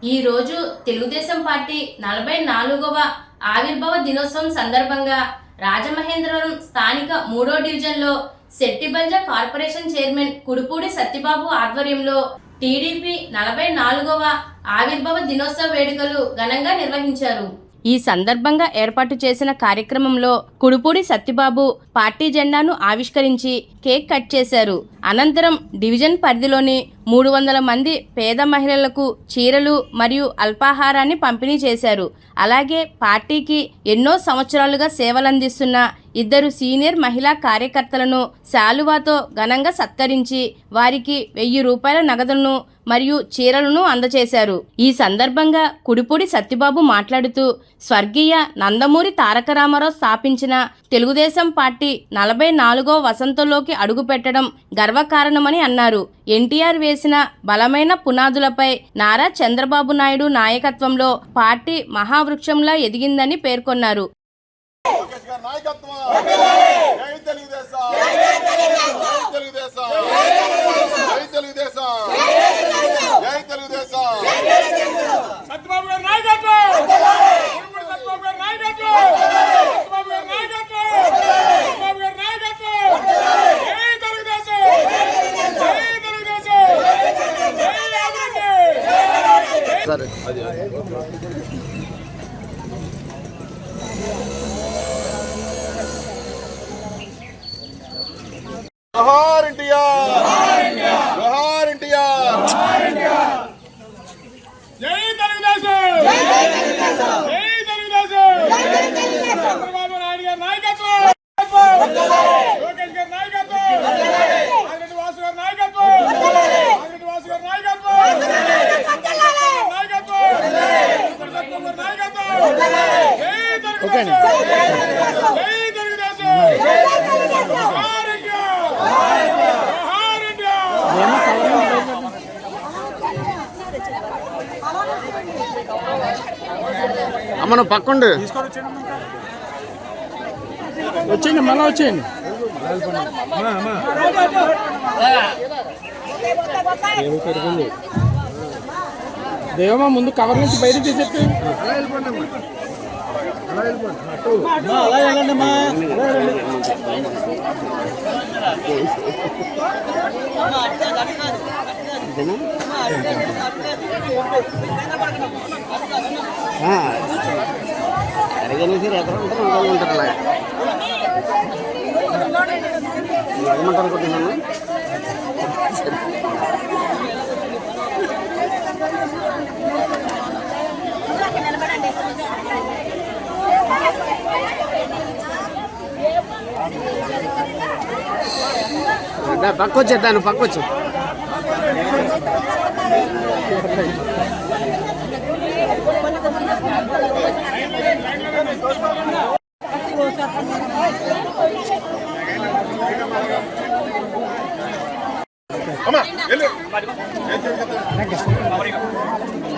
ఈ రోజు తెలుగుదేశం పార్టీ 44వ ఆవిర్భావ దినోత్సవం సందర్భంగా రాజమహేంద్రవరం స్థానిక 3వ డివిజన్లో శెట్టిబంజ కార్పొరేషన్ చైర్మన్ కుడుపూడి సత్యబాబు ఆధ్వర్యంలో టీడీపీ 44వ ఆవిర్భావ దినోత్సవ వేడుకలు ఘనంగా నిర్వహించారు. ఈ సందర్భంగా ఏర్పాటు చేసిన కార్యక్రమంలో కుడుపూడి సత్యబాబు పార్టీ జెండాను ఆవిష్కరించి కేక్ కట్ చేశారు. అనంతరం డివిజన్ పరిధిలోని 300 మంది పేద మహిళలకు చీరలు మరియు అల్పాహారాన్ని పంపిణీ చేశారు. అలాగే పార్టీకి ఎన్నో సంవత్సరాలుగా సేవలందిస్తున్న 2 సీనియర్ మహిళా కార్యకర్తలను శాలువాతో ఘనంగా సత్కరించి వారికి 1000 రూపాయల నగదులను మరియు చీరలను అందజేశారు. ఈ సందర్భంగా కుడిపూడి సత్యబాబు మాట్లాడుతూ స్వర్గీయ నందమూరి తారక రామారావు స్థాపించిన తెలుగుదేశం పార్టీ 44వ వసంతంలోకి అడుగుపెట్టడం గర్వకారణమని అన్నారు. ఎన్టీఆర్ వేసిన బలమైన పునాదులపై నారా చంద్రబాబు నాయుడు నాయకత్వంలో పార్టీ మహావృక్షంలా ఎదిగిందని పేర్కొన్నారు. जोहार इंडिया, जोहार इंडिया, जय తెలుగుదేశం, జై తెలుగుదేశం, జై తెలుగుదేశం, జై తెలుగుదేశం. చంద్రబాబు నాయుడు గారి నాయకత్వం, లోకేష్ గారి నాయకత్వం, ఆంధ్రప్రదేశ్ వాసు గారి నాయకత్వం, ఆంధ్రప్రదేశ్ వాసు గారి నాయకత్వం, నాయకత్వం, సత్యబాబు గారి నాయకత్వం. జై తెలుగుదేశం, జై తెలుగుదేశం, జోహార్ ఇండియా, జోహార్ ఇండియా. అమ్మను పక్కండి వచ్చేయండి, మళ్ళీ వచ్చేయండి. దేవమా ముందు కవర్ నుంచి బయటకు తీసేట్టు. అలా వెళ్ళండి అమ్మా. అడిగేసి ఎక్కడ ఉంటారు ఉంటారు అలాగే ఏమంటారు అనుకుంటున్నాను. పక్కొచ్చేద్దాను పక్కొచ్చు.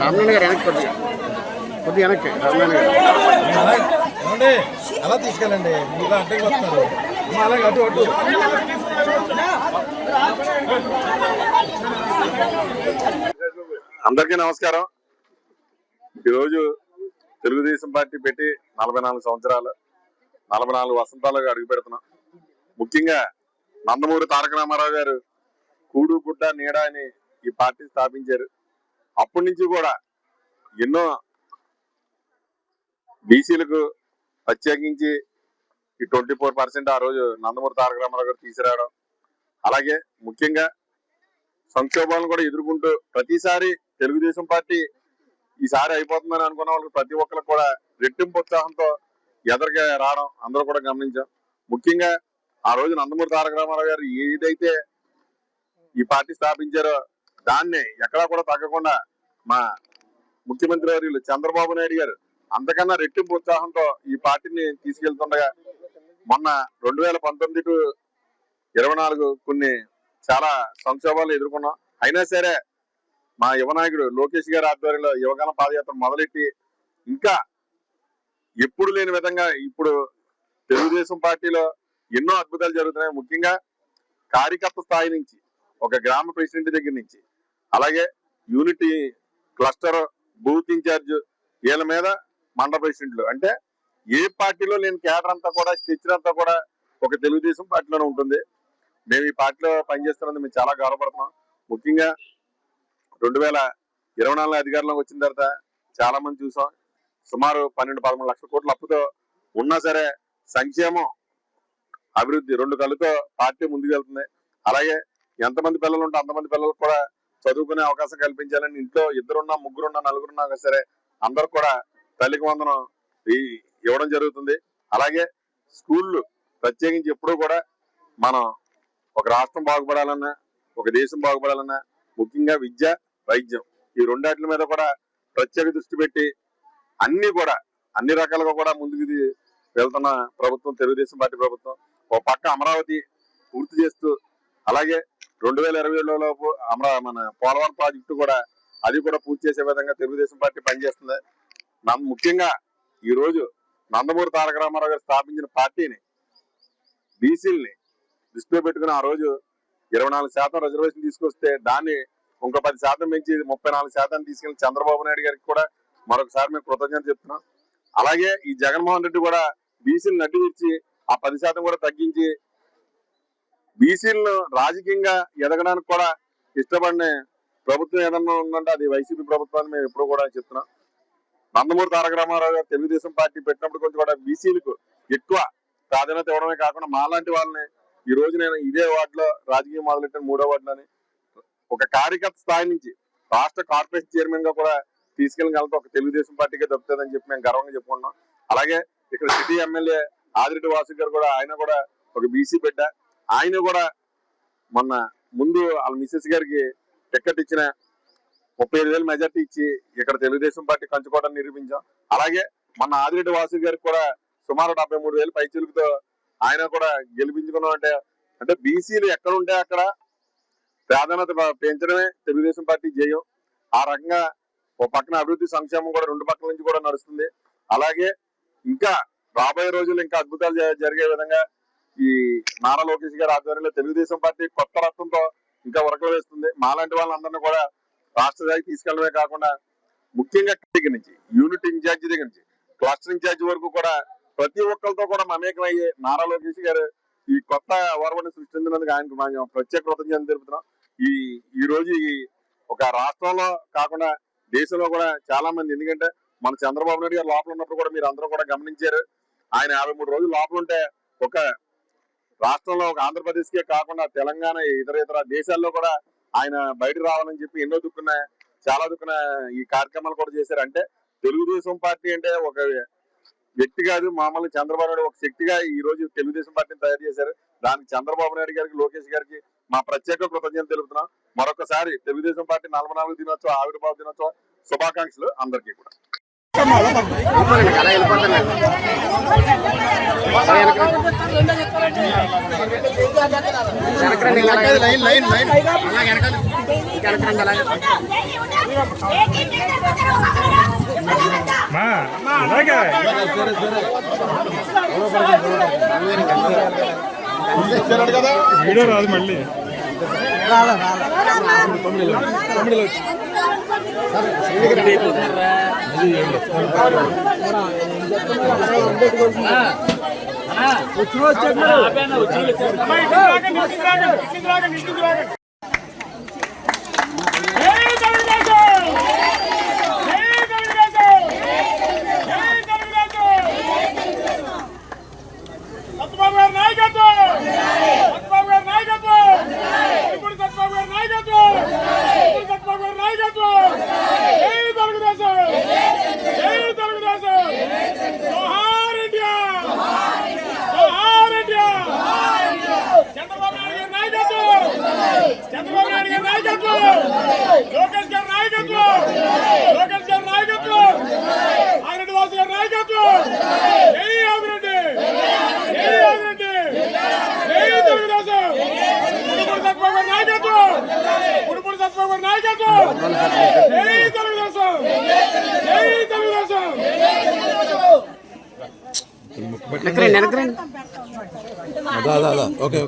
రామనారాయణ గారు వెనక్కి కొద్దిగా వెనక్కి రామనారాయణ గారు అలా తీసుకెళ్ళండి, మీరు అడ్డకి వస్తున్నారు. అలాగే అటు అటు. అందరికీ నమస్కారం. ఈరోజు తెలుగుదేశం పార్టీ పెట్టి 44 సంవత్సరాలు, 44 వసంతాలుగా అడుగు పెడుతున్నాం. ముఖ్యంగా నందమూరి తారక రామారావు గారు కూడు గుడ్డ నీడ అని ఈ పార్టీ స్థాపించారు. అప్పటి నుంచి కూడా ఎన్నో బీసీలకు ప్రత్యేకించి ఈ 24% ఆ రోజు నందమూరి తారక రామారావు గారు తీసుకురావడం, అలాగే ముఖ్యంగా సంక్షోభాలను కూడా ఎదుర్కొంటూ ప్రతిసారి తెలుగుదేశం పార్టీ ఈసారి అయిపోతుందని అనుకున్న వాళ్ళకి ప్రతి ఒక్కరికి కూడా రెట్టింపు ఉత్సాహంతో ఎదరికి రావడం అందరూ కూడా గమనించాం. ముఖ్యంగా ఆ రోజు నందమూరి తారక రామారావు గారు ఏదైతే ఈ పార్టీ స్థాపించారో దాన్ని ఎక్కడా కూడా తగ్గకుండా మా ముఖ్యమంత్రి వర్యులు చంద్రబాబు నాయుడు గారు అంతకన్నా రెట్టింపు ఉత్సాహంతో ఈ పార్టీని తీసుకెళ్తుండగా మొన్న 2019 టు 24 కొన్ని చాలా సంక్షోభాలు ఎదుర్కొన్నాం. అయినా సరే మా యువ నాయకుడు లోకేష్ గారి ఆధ్వర్యంలో యువగణ పాదయాత్ర మొదలెట్టి ఇంకా ఎప్పుడు లేని విధంగా ఇప్పుడు తెలుగుదేశం పార్టీలో ఎన్నో అద్భుతాలు జరుగుతున్నాయి. ముఖ్యంగా కార్యకర్త స్థాయి నుంచి ఒక గ్రామ ప్రెసిడెంట్ దగ్గర నుంచి అలాగే యూనిటీ క్లస్టర్ బూత్ ఇన్ఛార్జ్ వీళ్ళ మీద మండల ప్రెసిడెంట్లు, అంటే ఏ పార్టీలో లేని కేడర్ అంతా కూడా, స్ట్రక్చర్ అంతా కూడా ఒక తెలుగుదేశం పార్టీలోనే ఉంటుంది. మేము ఈ పార్టీలో పనిచేస్తున్నందుకు మేము చాలా గౌరవపడుతున్నాం. ముఖ్యంగా 2024 అధికారంలోకి వచ్చిన తర్వాత చాలా మంది చూసాం, సుమారు 12-13 లక్షల కోట్ల అప్పుతో ఉన్నా సరే సంక్షేమం, అభివృద్ధి రెండు కళ్ళతో పార్టీ ముందుకు వెళ్తుంది. అలాగే ఎంతమంది పిల్లలు ఉంటే అంతమంది పిల్లలకు కూడా చదువుకునే అవకాశం కల్పించాలని, ఇంట్లో 2 3 4 సరే అందరూ కూడా తల్లికి వందనం ఇవ్వడం జరుగుతుంది. అలాగే స్కూళ్ళు ప్రత్యేకించి ఎప్పుడూ కూడా మనం ఒక రాష్ట్రం బాగుపడాలన్నా, ఒక దేశం బాగుపడాలన్నా ముఖ్యంగా విద్య, వైద్యం ఈ రెండాట్ల మీద కూడా ప్రత్యేక దృష్టి పెట్టి అన్ని రకాలుగా కూడా ముందుకు వెళ్తున్న ప్రభుత్వం తెలుగుదేశం పార్టీ ప్రభుత్వం. ఒక పక్క అమరావతి పూర్తి చేస్తూ, అలాగే 2027లోపు మన పోలవరం ప్రాజెక్టు కూడా అది కూడా పూర్తి చేసే విధంగా తెలుగుదేశం పార్టీ పనిచేస్తుంది. ముఖ్యంగా ఈ రోజు నందమూరి తారక రామారావు గారు స్థాపించిన పార్టీని, బీసీలని దృష్టిలో పెట్టుకుని ఆ రోజు 24% రిజర్వేషన్ తీసుకొస్తే దాన్ని ఇంకో 10% పెంచి 34% తీసుకెళ్లిన చంద్రబాబు నాయుడు గారికి కూడా మరొకసారి మేము కృతజ్ఞత చెప్తున్నాం. అలాగే ఈ జగన్మోహన్ రెడ్డి కూడా బీసీలను అడ్డు ఇచ్చి ఆ 10% కూడా తగ్గించి బీసీలను రాజకీయంగా ఎదగడానికి కూడా ఇష్టపడిన ప్రభుత్వం ఏదన్నా ఉందంటే అది వైసీపీ ప్రభుత్వాన్ని మేము ఎప్పుడు కూడా చెప్తున్నాం. నందమూరి తారక రామారావు గారు తెలుగుదేశం పార్టీ పెట్టినప్పుడు కొంచెం కూడా బీసీలకు ఎక్కువ ప్రాధాన్యత ఇవ్వడమే కాకుండా మాలాంటి వాళ్ళని ఈ రోజు నేను ఇదే వార్డులో రాజకీయం మొదలెట్టిన 3వ వార్డులోని ఒక కార్యకర్త స్థాయి నుంచి రాష్ట్ర కార్పొరేషన్ చైర్మన్ గా కూడా తీసుకెళ్ళగలతో ఒక తెలుగుదేశం పార్టీకే దొరుకుతుందని చెప్పి మేము గర్వంగా చెప్పుకుంటున్నాం. అలాగే ఇక్కడ సిటీ ఎమ్మెల్యే ఆదిరెడ్డి వాసు గారు కూడా, ఆయన కూడా ఒక బీసీ బిడ్డ. ఆయన కూడా మొన్న ముందు వాళ్ళ మిసెస్ గారికి టికెట్ ఇచ్చిన 35,000 మెజార్టీ ఇచ్చి ఇక్కడ తెలుగుదేశం పార్టీ కంచుకోవడం నిరూపించాం. అలాగే మన ఆదిరెడ్డి వాసు గారికి కూడా సుమారు 73,000 పైచిలుకుతో ఆయన కూడా గెలిపించుకున్నాం. అంటే బీసీలు ఎక్కడ ఉంటే అక్కడ ప్రాధాన్యత పెంచడమే తెలుగుదేశం పార్టీ జయం. ఆ రకంగా ఒక పక్కన అభివృద్ధి సంక్షేమం కూడా రెండు పక్కల నుంచి కూడా నడుస్తుంది. అలాగే ఇంకా రాబోయే రోజులు ఇంకా అద్భుతాలు జరిగే విధంగా ఈ నారా లోకేష్ గారి ఆధ్వర్యంలో తెలుగుదేశం పార్టీ కొత్త రక్తంతో ఇంకా ఉరకలు వేస్తుంది. మాలాంటి వాళ్ళందరినీ కూడా రాష్ట్ర స్థాయికి తీసుకెళ్లడమే కాకుండా ముఖ్యంగా దగ్గర నుంచి యూనిట్ ఇన్ఛార్జి దగ్గర నుంచి క్లస్టర్ ఇన్ఛార్జి వరకు కూడా ప్రతి ఒక్కరితో కూడా మమేకం అయ్యే నారా లోకేష్ గారు ఈ కొత్త వరవని సృష్టించినందుకు ఆయనకు ప్రత్యేక కృతజ్ఞతలు తెలుపుతున్నాం. ఈ రోజు ఈ ఒక రాష్ట్రంలో కాకుండా దేశంలో కూడా చాలా మంది, ఎందుకంటే మన చంద్రబాబు నాయుడు గారు లోపల ఉన్నప్పుడు కూడా మీరు అందరూ కూడా గమనించారు. ఆయన 53 రోజులు లోపల ఉంటే ఒక రాష్ట్రంలో ఒక ఆంధ్రప్రదేశ్ కే కాకుండా తెలంగాణ ఇతర దేశాల్లో కూడా ఆయన బయటకు రావాలని చెప్పి ఎన్నో చాలా దుక్కున ఈ కార్యక్రమాలు కూడా చేశారు. అంటే తెలుగుదేశం పార్టీ అంటే ఒక వ్యక్తి కాదు, మామూలు చంద్రబాబు నాయుడు ఒక శక్తిగా ఈ రోజు తెలుగుదేశం పార్టీని తయారు చేశారు. దానికి చంద్రబాబు నాయుడు గారికి, లోకేష్ గారికి మా ప్రత్యేక కృతజ్ఞతలు తెలుపుతున్నాం. మరొకసారి తెలుగుదేశం పార్టీ 44వ దినోత్సవ ఆవిర్భావ దినోత్సవ శుభాకాంక్షలు అందరికీ కూడా. వీడియో రాదు మళ్ళీ ఓకే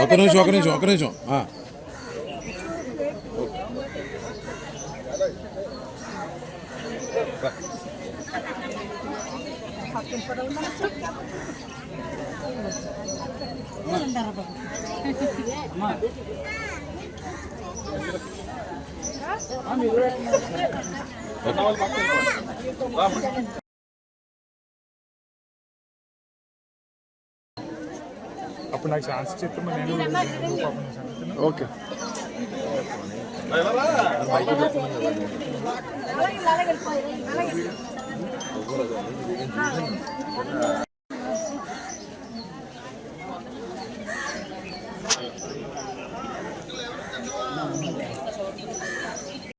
ఒక నిమిషం అప్పుడు నాకు ఛాన్స్ చెప్తే నేను ఓకే